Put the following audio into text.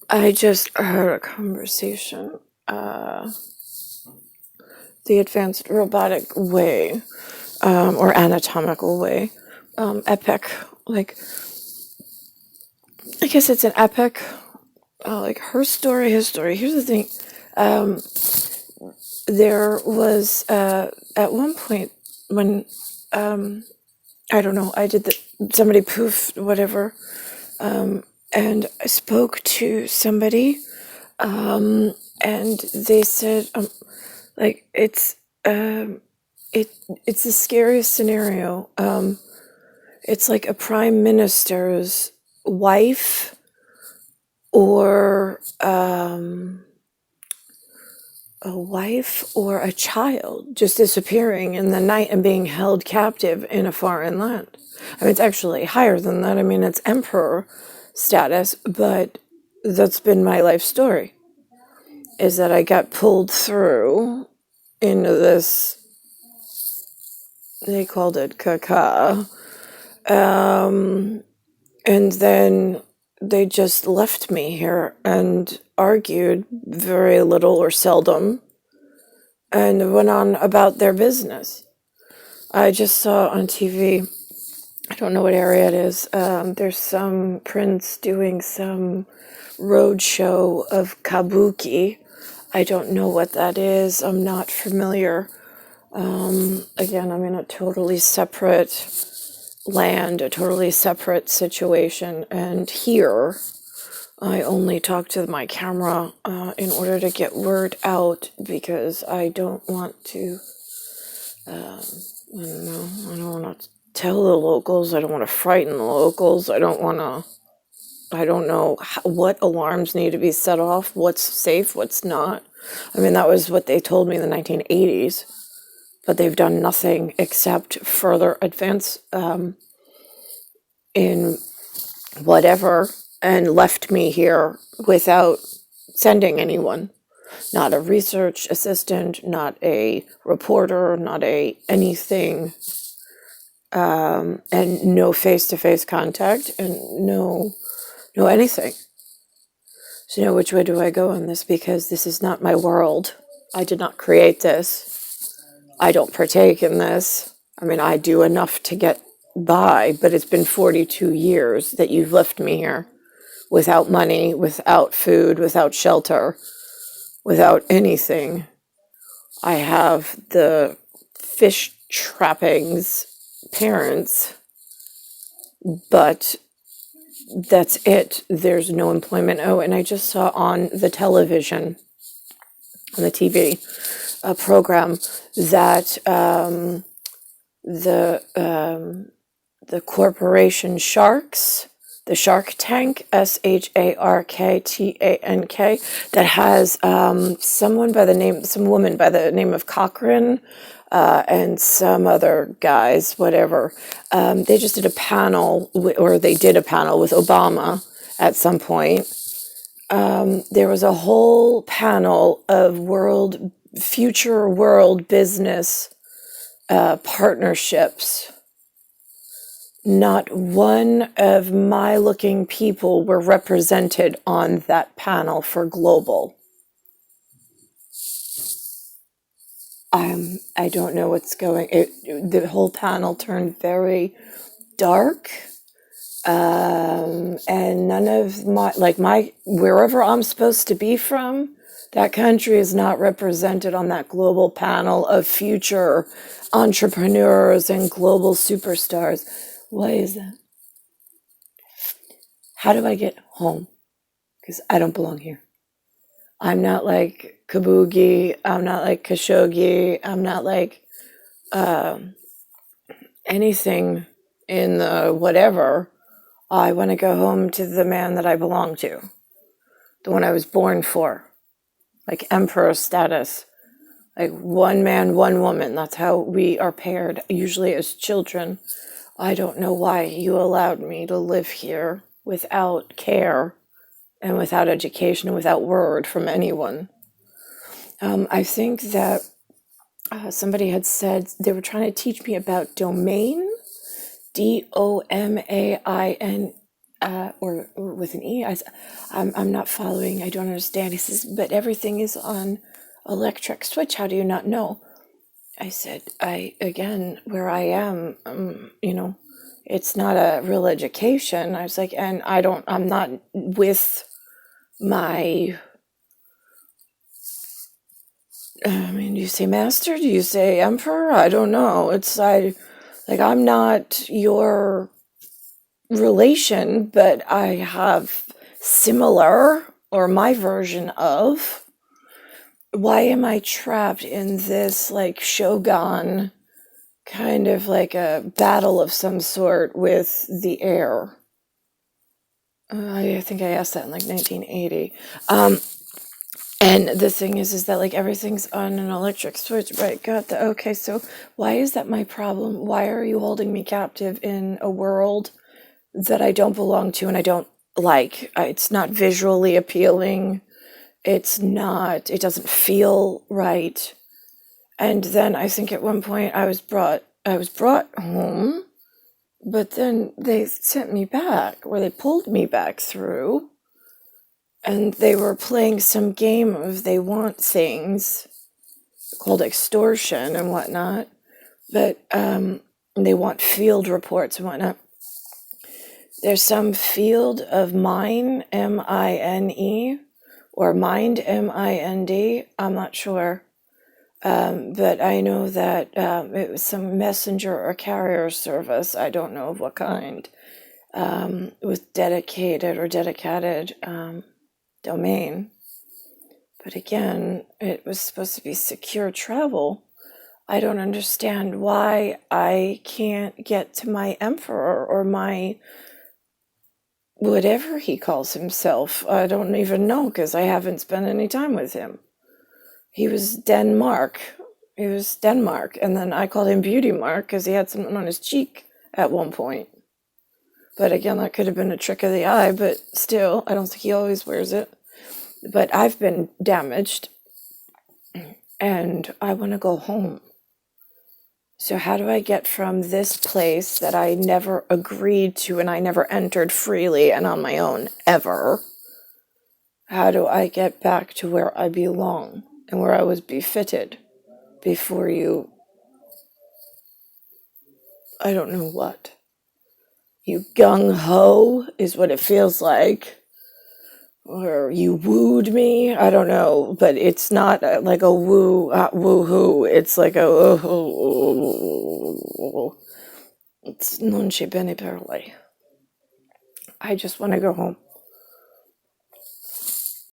I just heard a conversation, the advanced robotic way, or anatomical way, epic. Like, I guess it's an epic. Like her story, his story. Here's the thing. There was at one point when I don't know. I did somebody poof whatever, and I spoke to somebody, and they said, like it's the scariest scenario. It's like a prime minister's wife or a wife or a child just disappearing in the night and being held captive in a foreign land. I mean, it's actually higher than that. I mean, it's emperor status, but that's been my life story, is that I got pulled through into this, they called it caca, and then they just left me here and argued very little or seldom and went on about their business. I just saw on TV, I don't know what area it is, there's some prince doing some road show of kabuki. I don't know what that is. I'm not familiar. Again, I'm in a totally separate land, a totally separate situation, and here I only talk to my camera in order to get word out, because I don't want to, I don't want to tell the locals, I don't want to frighten the locals, I don't know what alarms need to be set off, what's safe, what's not. I mean, that was what they told me in the 1980s, but they've done nothing except further advance in whatever, and left me here without sending anyone. Not a research assistant, not a reporter, not a anything, and no face-to-face contact, and no anything. So now which way do I go on this? Because this is not my world. I did not create this. I don't partake in this. I mean, I do enough to get by, but it's been 42 years that you've left me here without money, without food, without shelter, without anything. I have the fish trappings parents, but that's it. There's no employment. Oh, and I just saw on the television, on the TV, a program that the corporation Sharks, the Shark Tank, SHARKTANK, that has some woman by the name of Cochran, and some other guys, whatever. They just did a panel, or they did a panel with Obama at some point. There was a whole panel of future world business partnerships. Not one of my looking people were represented on that panel for global. I don't know what's going. The whole panel turned very dark, and none of my wherever I'm supposed to be from, that country is not represented on that global panel of future entrepreneurs and global superstars. Why is that? How do I get home? Because I don't belong here. I'm not like Kabugi. I'm not like Khashoggi. I'm not like anything in the whatever. I want to go home to the man that I belong to, the one I was born for, like emperor status, like one man, one woman. That's how we are paired, usually as children. I don't know why you allowed me to live here without care and without education and without word from anyone. I think that somebody had said they were trying to teach me about domain, DOMAIN, or with an E. I'm not following. I don't understand. He says, but everything is on electric switch. How do you not know? I said, again, where I am, it's not a real education. I was like, and I'm not with my, do you say master? Do you say emperor? I don't know. I'm not your relation, but I have similar or my version of. Why am I trapped in this like shogun kind of like a battle of some sort with the air? I think I asked that in like 1980. And the thing is that like everything's on an electric switch, right? Okay, so why is that my problem? Why are you holding me captive in a world that I don't belong to and I don't like? It's not visually appealing. It doesn't feel right. And then I think at one point I was brought home, but then they sent me back, or they pulled me back through, and they were playing some game of they want things called extortion and whatnot, but they want field reports and whatnot. There's some field of mine, M-I-N-E, or mind, M-I-N-D, I'm not sure. But I know that it was some messenger or carrier service, I don't know of what kind, with dedicated domain. But again, it was supposed to be secure travel. I don't understand why I can't get to my emperor or my whatever he calls himself. I don't even know because I haven't spent any time with him. He was Denmark. And then I called him Beauty Mark because he had something on his cheek at one point. But again, that could have been a trick of the eye, but still, I don't think he always wears it. But I've been damaged, and I want to go home. So how do I get from this place that I never agreed to and I never entered freely and on my own, ever? How do I get back to where I belong and where I was befitted before you, I don't know what. You gung-ho is what it feels like. Or you wooed me, I don't know, but it's not like a woo-hoo, it's like a it's non ci bene per lei. I just want to go home.